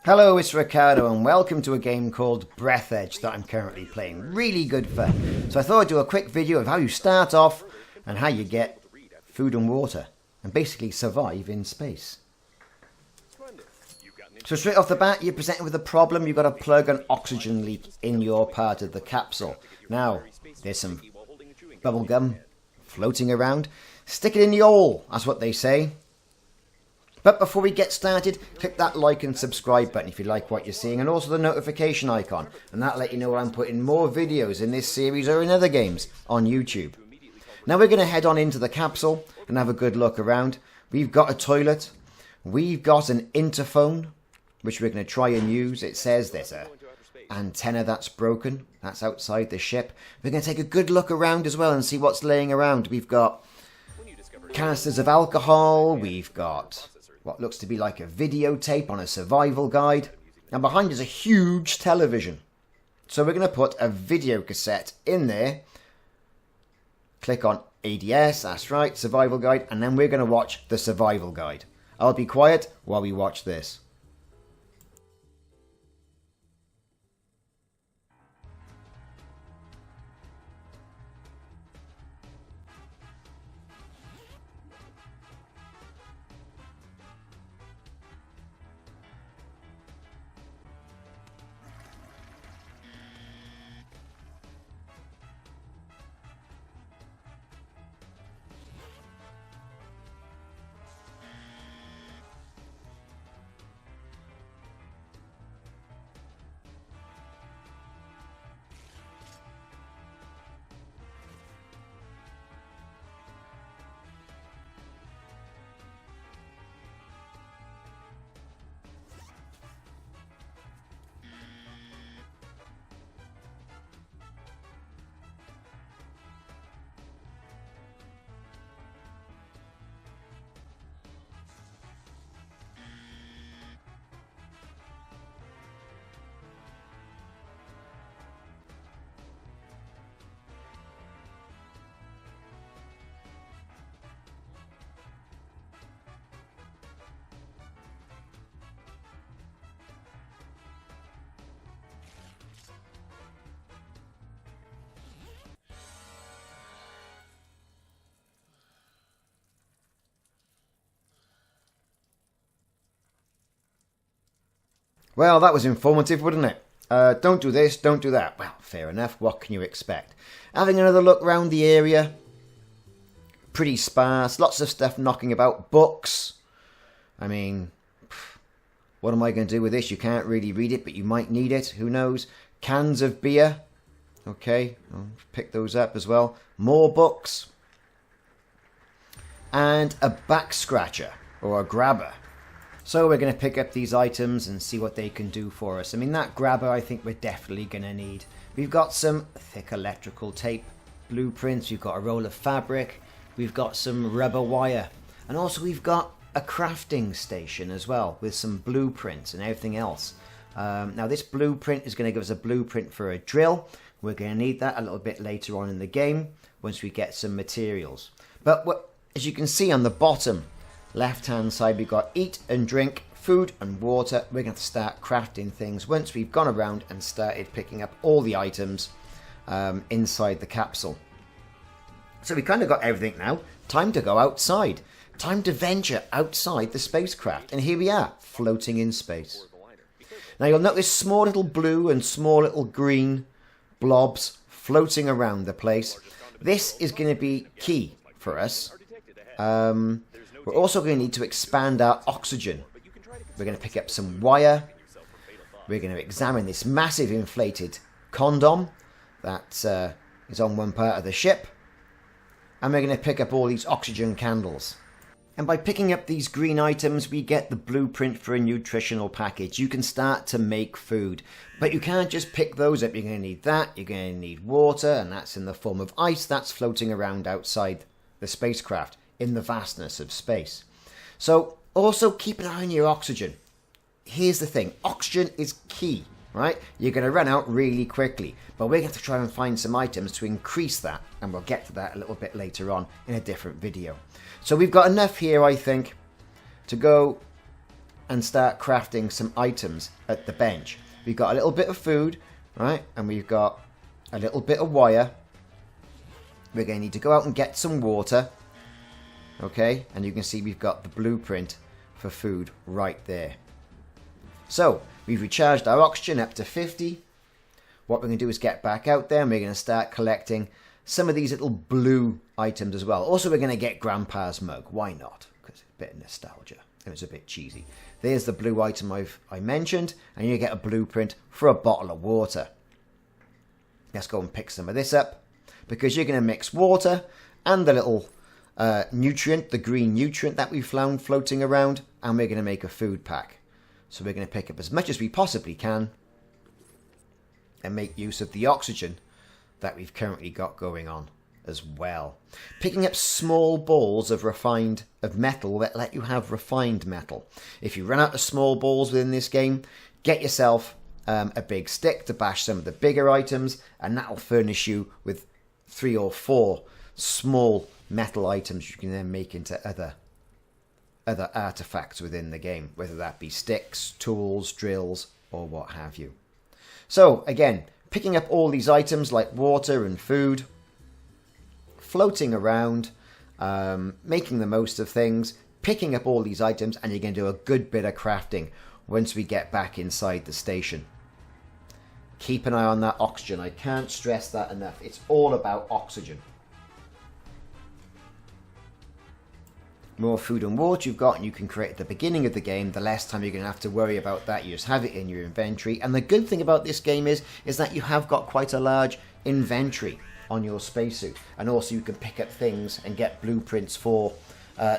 Hello, it's Ricardo and welcome to a game called Breathedge that I'm currently playing. Really good fun. So I thought I'd do a quick video of how you start off and how you get food and water and basically survive in space. So straight off the bat, you're presented with a problem. You've got to plug an oxygen leak in your part of the capsule. Now, there's some bubble gum floating around. Stick it in the hole, that's what they say. But before we get started, click that like and subscribe button if you like what you're seeing, and also the notification icon, and that'll let you know when I'm putting more videos in this series or in other games on YouTube. Now we're going to head on into the capsule and have a good look around. We've got a toilet, we've got an interphone, which we're going to try and use. It says there's a antenna that's broken, that's outside the ship. We're going to take a good look around as well and see what's laying around. We've got canisters of alcohol, we've got what looks to be like a videotape on a survival guide, and behind is a huge television. So we're going to put a video cassette in there, click on ADS, that's right, survival guide, and then we're going to watch the survival guide. I'll be quiet while we watch this. Well, that was informative, wasn't it? Don't do this, don't do that. Well, fair enough. What can you expect? Having another look around the area. Pretty sparse. Lots of stuff knocking about. Books. I mean, what am I going to do with this? You can't really read it, but you might need it. Who knows? Cans of beer. Okay, I'll pick those up as well. More books. And a back scratcher or a grabber. So we're going to pick up these items and see what they can do for us. I mean, that grabber I think we're definitely going to need. We've got some thick electrical tape, blueprints, we've got a roll of fabric, we've got some rubber wire, and also we've got a crafting station as well with some blueprints and everything else. Now this blueprint is going to give us a blueprint for a drill. We're going to need that a little bit later on in the game once we get some materials. But as you can see on the bottom left hand side, we've got eat and drink, food and water. We're going to start crafting things once we've gone around and started picking up all the items inside the capsule. So we kind of got everything now. Time to go outside. Time to venture outside the spacecraft. And here we are, floating in space. Now you'll notice small little blue and small little green blobs floating around the place. This is going to be key for us. We're also going to need to expand our oxygen. We're going to pick up some wire. We're going to examine this massive inflated condom that is on one part of the ship. And we're going to pick up all these oxygen candles. And by picking up these green items, we get the blueprint for a nutritional package. You can start to make food. But you can't just pick those up. You're going to need that. You're going to need water. And that's in the form of ice that's floating around outside the spacecraft in the vastness of space. So also keep an eye on your oxygen. Here's the thing, oxygen is key, right? You're going to run out really quickly, but we're going to try and find some items to increase that, and we'll get to that a little bit later on in a different video. So we've got enough here, I think, to go and start crafting some items at the bench. We've got a little bit of food, right? And we've got a little bit of wire. We're going to need to go out and get some water. Okay, and you can see we've got the blueprint for food right there. So, we've recharged our oxygen up to 50. What we're going to do is get back out there and we're going to start collecting some of these little blue items as well. Also, we're going to get Grandpa's mug. Why not? Because it's a bit of nostalgia and it's a bit cheesy. There's the blue item I mentioned, and you get a blueprint for a bottle of water. Let's go and pick some of this up, because you're going to mix water and the little nutrient, the green nutrient that we found floating around, and we're going to make a food pack. So we're going to pick up as much as we possibly can and make use of the oxygen that we've currently got going on as well. Picking up small balls of metal that let you have refined metal. If you run out of small balls within this game, get yourself a big stick to bash some of the bigger items, and that'll furnish you with 3 or 4 small metal items you can then make into other artifacts within the game, whether that be sticks, tools, drills, or what have you. So again, picking up all these items like water and food, floating around, making the most of things, picking up all these items, and you're going to do a good bit of crafting once we get back inside the station. Keep an eye on that oxygen. I can't stress that enough. It's all about oxygen. More food and water you've got, and you can create at the beginning of the game, the less time you're going to have to worry about that. You just have it in your inventory. And the good thing about this game is that you have got quite a large inventory on your spacesuit, and also you can pick up things and get blueprints for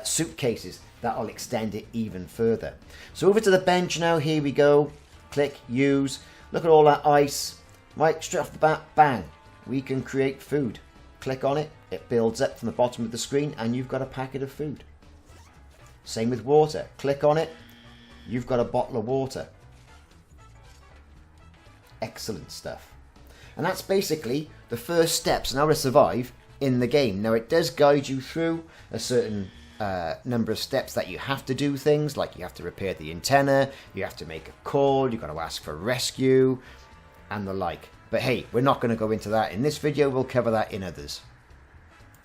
suitcases that'll extend it even further. So over to the bench now. Here we go. Click use. Look at all that ice. Right, straight off the bat, bang, we can create food. Click on it, it builds up from the bottom of the screen, and you've got a packet of food. Same with water. Click on it, you've got a bottle of water. Excellent stuff. And that's basically the first steps on how to survive in the game. Now, it does guide you through a certain number of steps that you have to do things, like you have to repair the antenna, you have to make a call, you've got to ask for rescue, and the like. But hey, we're not going to go into that in this video, we'll cover that in others.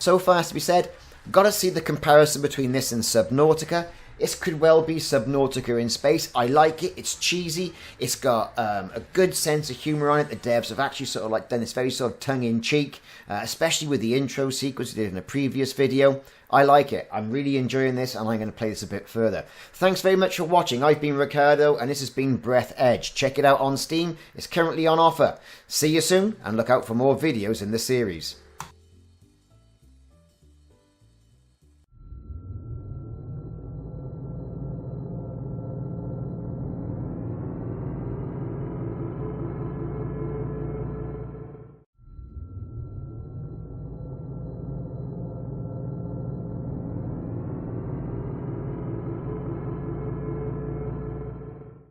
So far, as we said, got to see the comparison between this and Subnautica. This could well be Subnautica in space. I like it. It's cheesy. It's got a good sense of humour on it. The devs have actually sort of like done this very sort of tongue-in-cheek, especially with the intro sequence we did in a previous video. I like it. I'm really enjoying this, and I'm going to play this a bit further. Thanks very much for watching. I've been Ricardo, and this has been Breathedge. Check it out on Steam. It's currently on offer. See you soon, and look out for more videos in the series.